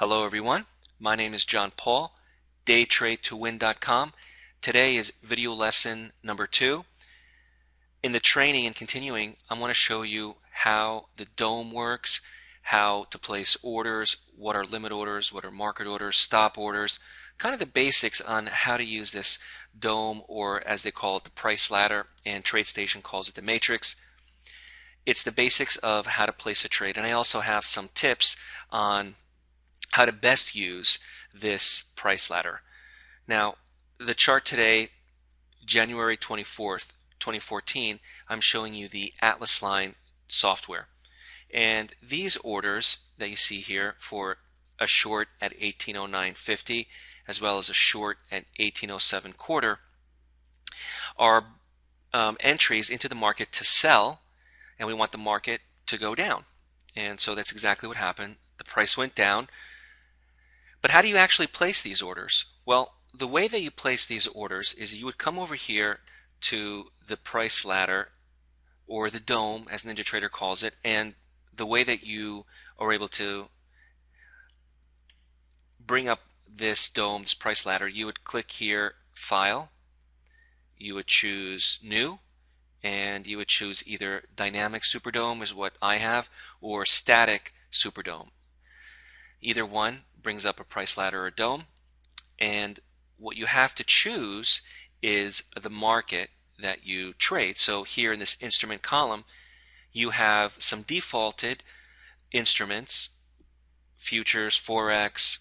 Hello everyone, my name is John Paul, DayTradeToWin.com. Today is video lesson number 2. In the training and continuing, I want to show you how the DOM works, how to place orders, what are limit orders, what are market orders, stop orders, kind of the basics on how to use this DOM, or as they call it, the price ladder, and TradeStation calls it the matrix. It's the basics of how to place a trade, and I also have some tips on how to best use this price ladder. Now, the chart today, January 24th, 2014, I'm showing you the Atlas line software. And these orders that you see here for a short at 1809.50 as well as a short at 1807 quarter are entries into the market to sell, and we want the market to go down. And so that's exactly what happened. The price went down. But how do you actually place these orders? Well, the way that you place these orders is you would come over here to the price ladder, or the DOM as NinjaTrader calls it, and the way that you are able to bring up this DOM, this price ladder, you would click here, File, you would choose New, and you would choose either Dynamic SuperDOM is what I have, or Static SuperDOM. Either one brings up a price ladder or DOM, and what you have to choose is the market that you trade. So here in this instrument column, you have some defaulted instruments, futures, forex.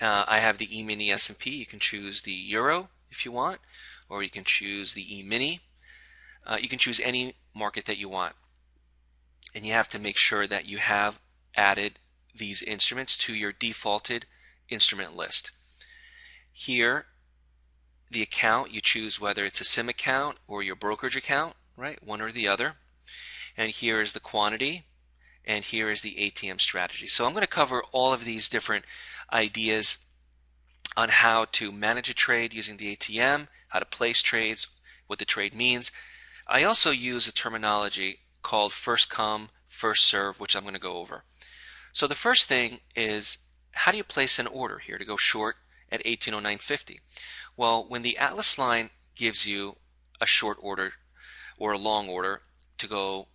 I have the E-mini S&P. You can choose the euro if you want, or you can choose the E-mini. You can choose any market that you want, and you have to make sure that you have added these instruments to your defaulted instrument list. Here, the account, you choose whether it's a SIM account or your brokerage account, right? One or the other. And here is the quantity, and here is the ATM strategy. So I'm going to cover all of these different ideas on how to manage a trade using the ATM, how to place trades, what the trade means. I also use a terminology called first come, first serve, which I'm going to go over. So the first thing is, how do you place an order here to go short at 1809.50? Well, when the Atlas line gives you a short order or a long order to go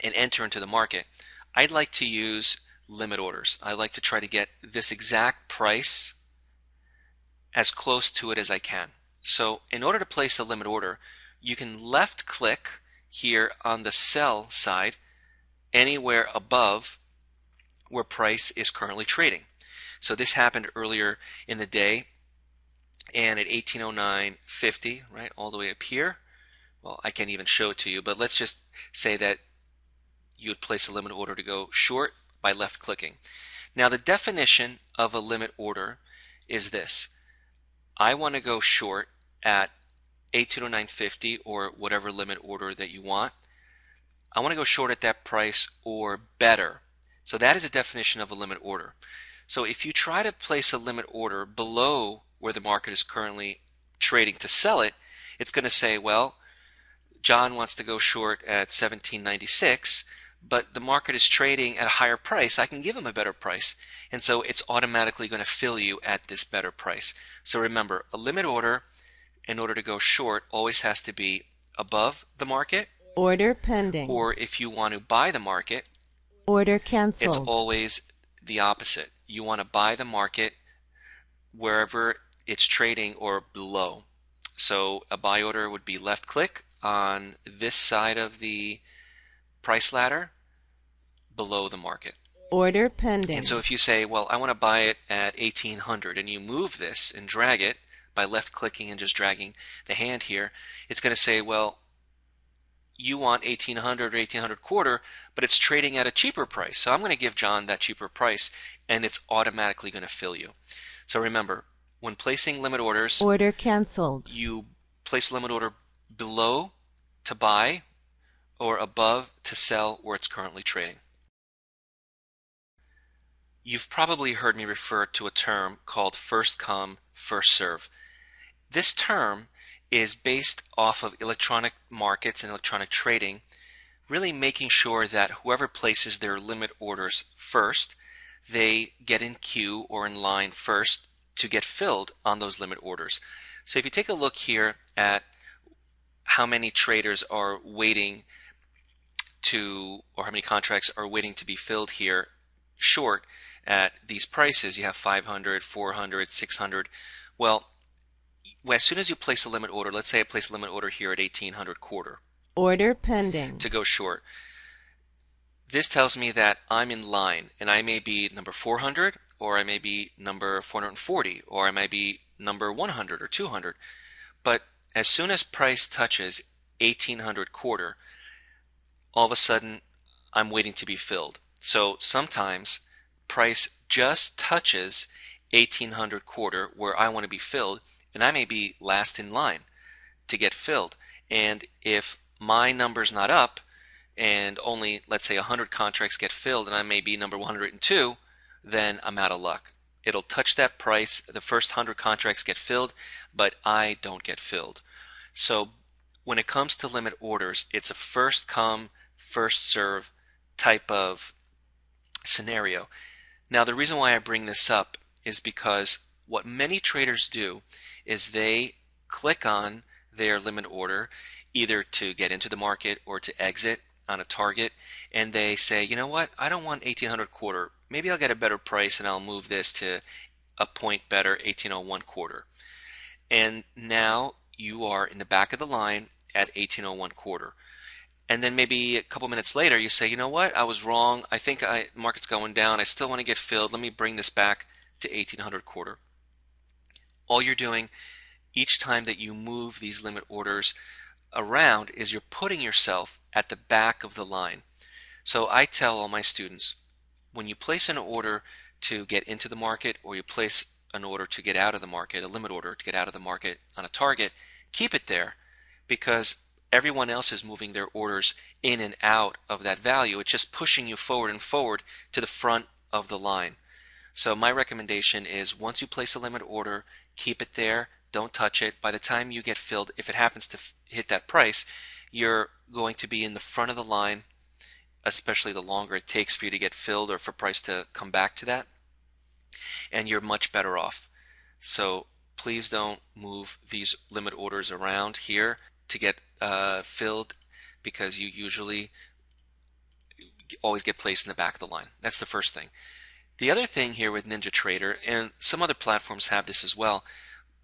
and enter into the market, I'd like to use limit orders. I like to try to get this exact price as close to it as I can. So in order to place a limit order, you can left click here on the sell side anywhere above where price is currently trading. So this happened earlier in the day, and at 1809.50, right, all the way up here. Well, I can't even show it to you, but let's just say that you would place a limit order to go short by left clicking. Now the definition of a limit order is this: I want to go short at 1809.50 or whatever limit order that you want. I want to go short at that price or better. So that is a definition of a limit order. So if you try to place a limit order below where the market is currently trading to sell it, it's going to say, well, John wants to go short at 17.96, but the market is trading at a higher price. I can give him a better price. And so it's automatically going to fill you at this better price. So remember, a limit order, in order to go short, always has to be above the market. Order pending. Or if you want to buy the market, order canceled. It's always the opposite. You want to buy the market wherever it's trading or below. So a buy order would be left click on this side of the price ladder below the market. Order pending. And so if you say, well, I want to buy it at 1800, and you move this and drag it by left clicking and just dragging the hand here, it's going to say, well, you want 1800 or 1800 quarter, but it's trading at a cheaper price. So I'm going to give John that cheaper price, and it's automatically going to fill you. So remember, when placing limit orders, order canceled, you place a limit order below to buy or above to sell where it's currently trading. You've probably heard me refer to a term called first come, first serve. This term is based off of electronic markets and electronic trading, really making sure that whoever places their limit orders first, they get in queue or in line first to get filled on those limit orders. So if you take a look here at how many traders are waiting to, or how many contracts are waiting to be filled here short at these prices, you have 500, 400, 600. Well, as soon as you place a limit order, let's say I place a limit order here at 1800 quarter. Order pending. To go short. This tells me that I'm in line, and I may be number 400, or I may be number 440, or I may be number 100 or 200. But as soon as price touches 1800 quarter, all of a sudden I'm waiting to be filled. So sometimes price just touches 1800 quarter where I want to be filled, and I may be last in line to get filled. And if my number's not up and only, let's say, 100 contracts get filled and I may be number 102, then I'm out of luck. It'll touch that price, the first 100 contracts get filled, but I don't get filled. So when it comes to limit orders, it's a first come, first serve type of scenario. Now, the reason why I bring this up is because what many traders do is they click on their limit order either to get into the market or to exit on a target, and they say, you know what, I don't want 1800 quarter. Maybe I'll get a better price and I'll move this to a point better, 1801 quarter. And now you are in the back of the line at 1801 quarter. And then maybe a couple minutes later you say, you know what, I was wrong. I think market's going down. I still want to get filled. Let me bring this back to 1800 quarter. All you're doing each time that you move these limit orders around is you're putting yourself at the back of the line. So I tell all my students, when you place an order to get into the market, or you place an order to get out of the market, a limit order to get out of the market on a target, keep it there, because everyone else is moving their orders in and out of that value. It's just pushing you forward and forward to the front of the line. So my recommendation is, once you place a limit order, keep it there. Don't touch it. By the time you get filled, if it happens to hit that price, you're going to be in the front of the line, especially the longer it takes for you to get filled or for price to come back to that, and you're much better off. So please don't move these limit orders around here to get filled, because you usually always get placed in the back of the line. That's the first thing. The other thing here with NinjaTrader, and some other platforms have this as well,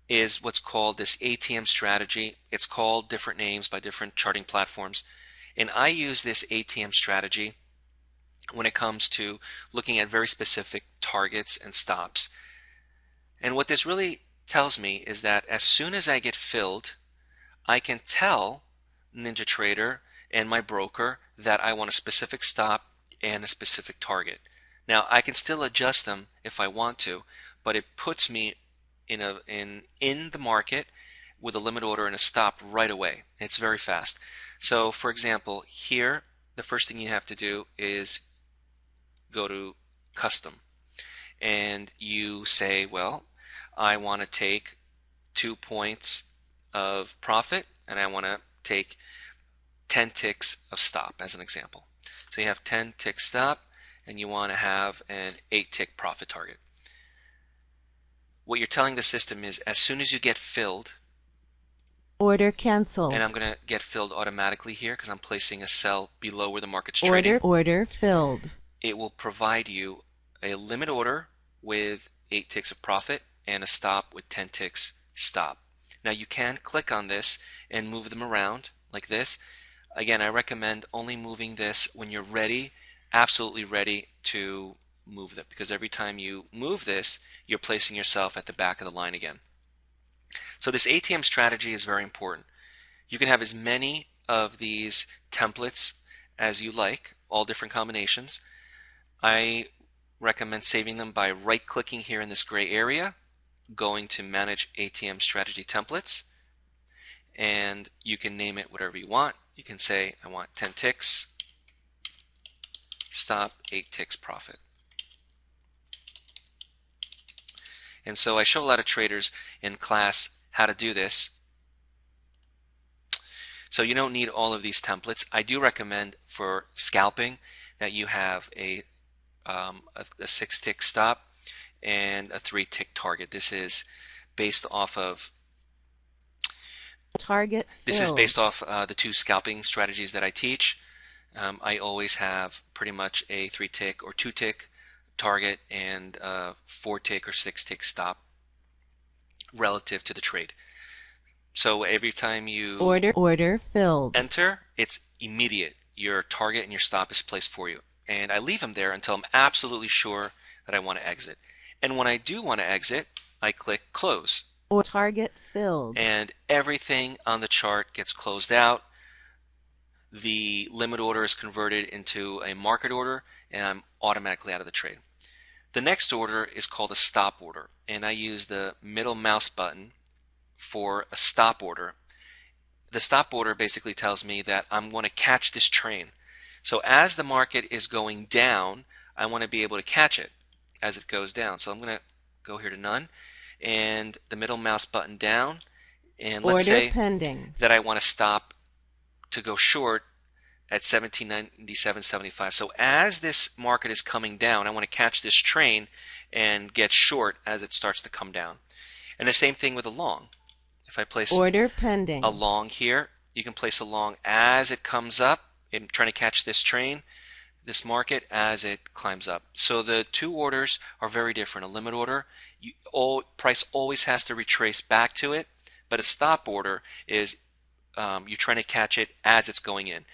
is what's called this ATM strategy. It's called different names by different charting platforms, and I use this ATM strategy when it comes to looking at very specific targets and stops. And what this really tells me is that as soon as I get filled, I can tell NinjaTrader and my broker that I want a specific stop and a specific target. Now, I can still adjust them if I want to, but it puts me in the market with a limit order and a stop right away. It's very fast. So, for example, here, the first thing you have to do is go to Custom, and you say, well, I want to take 2 points of profit, and I want to take 10 ticks of stop as an example. So you have 10 tick stop, and you want to have an 8 tick profit target. What you're telling the system is, as soon as you get filled, order canceled, and I'm going to get filled automatically here because I'm placing a sell below where the market's trading. Order filled. It will provide you a limit order with 8 ticks of profit and a stop with 10 ticks stop. Now you can click on this and move them around like this. Again, I recommend only moving this when you're ready, absolutely ready to move them, because every time you move this, you're placing yourself at the back of the line again. So this ATM strategy is very important. You can have as many of these templates as you like, all different combinations. I recommend saving them by right-clicking here in this gray area, going to Manage ATM Strategy Templates, and you can name it whatever you want. You can say, I want 10 ticks, stop, 8 ticks profit. And so I show a lot of traders in class how to do this. So you don't need all of these templates. I do recommend for scalping that you have a a 6-tick stop, and a 3-tick target. This is based off of Target This is filled. based off the 2 scalping strategies that I teach. I always have pretty much a 3-tick or 2-tick target and a 4-tick or 6-tick stop relative to the trade. So every time you order filled. enter, it's immediate. Your target and your stop is placed for you. And I leave them there until I'm absolutely sure that I want to exit. And when I do want to exit, I click close. Or target filled. And everything on the chart gets closed out. The limit order is converted into a market order, and I'm automatically out of the trade. The next order is called a stop order, and I use the middle mouse button for a stop order. The stop order basically tells me that I'm going to catch this train. So as the market is going down, I want to be able to catch it as it goes down. So I'm going to go here to none and the middle mouse button down, and let's say pending. that I want to stop to go short at 1797.75. So as this market is coming down, I want to catch this train and get short as it starts to come down. And the same thing with a long. If I place order pending. a long here, you can place a long as it comes up. I'm trying to catch this train, this market, as it climbs up. So the 2 orders are very different. A limit order, price always has to retrace back to it, but a stop order is you're trying to catch it as it's going in.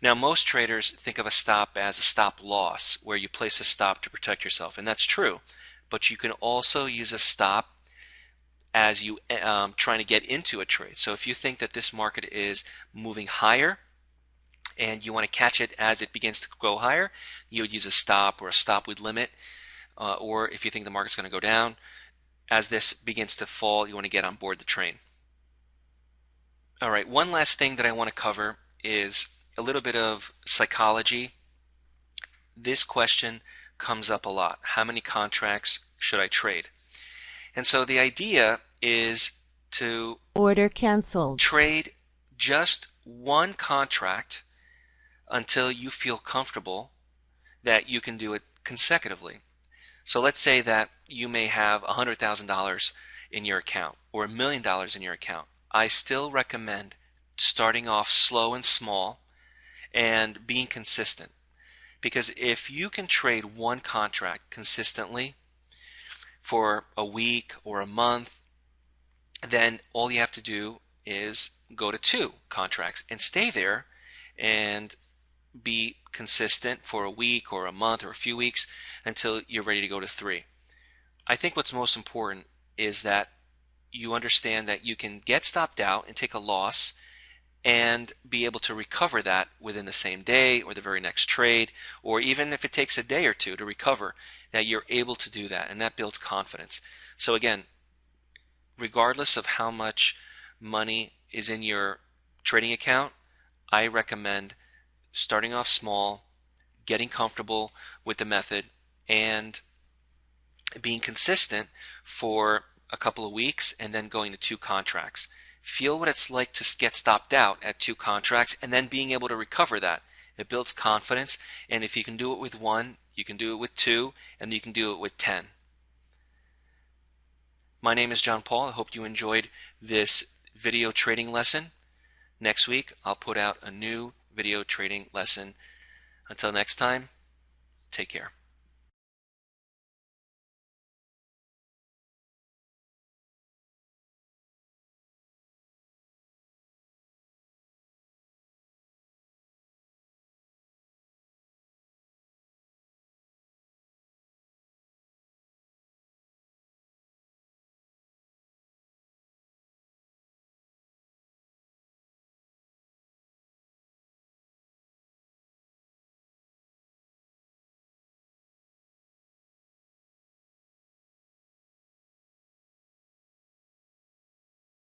Now, most traders think of a stop as a stop loss, where you place a stop to protect yourself, and that's true. But you can also use a stop as you trying to get into a trade. So if you think that this market is moving higher and you want to catch it as it begins to go higher, you would use a stop or a stop with limit. Or if you think the market's going to go down, as this begins to fall, you want to get on board the train. All right, one last thing that I want to cover is a little bit of psychology. This question comes up a lot. How many contracts should I trade? And so the idea is to order canceled. Trade just one contract until you feel comfortable that you can do it consecutively. So let's say that you may have $100,000 in your account or $1 million in your account. I still recommend starting off slow and small and being consistent. Because if you can trade one contract consistently for a week or a month, then all you have to do is go to 2 contracts and stay there and be consistent for a week or a month or a few weeks until you're ready to go to 3. I think what's most important is that you understand that you can get stopped out and take a loss and be able to recover that within the same day or the very next trade, or even if it takes a day or 2 to recover, that you're able to do that, and that builds confidence. So again, regardless of how much money is in your trading account, I recommend starting off small, getting comfortable with the method, and being consistent for a couple of weeks and then going to 2 contracts. Feel what it's like to get stopped out at 2 contracts and then being able to recover that. It builds confidence, and if you can do it with 1, you can do it with 2, and you can do it with 10. My name is John Paul. I hope you enjoyed this video trading lesson. Next week, I'll put out a new video trading lesson. Until next time, take care.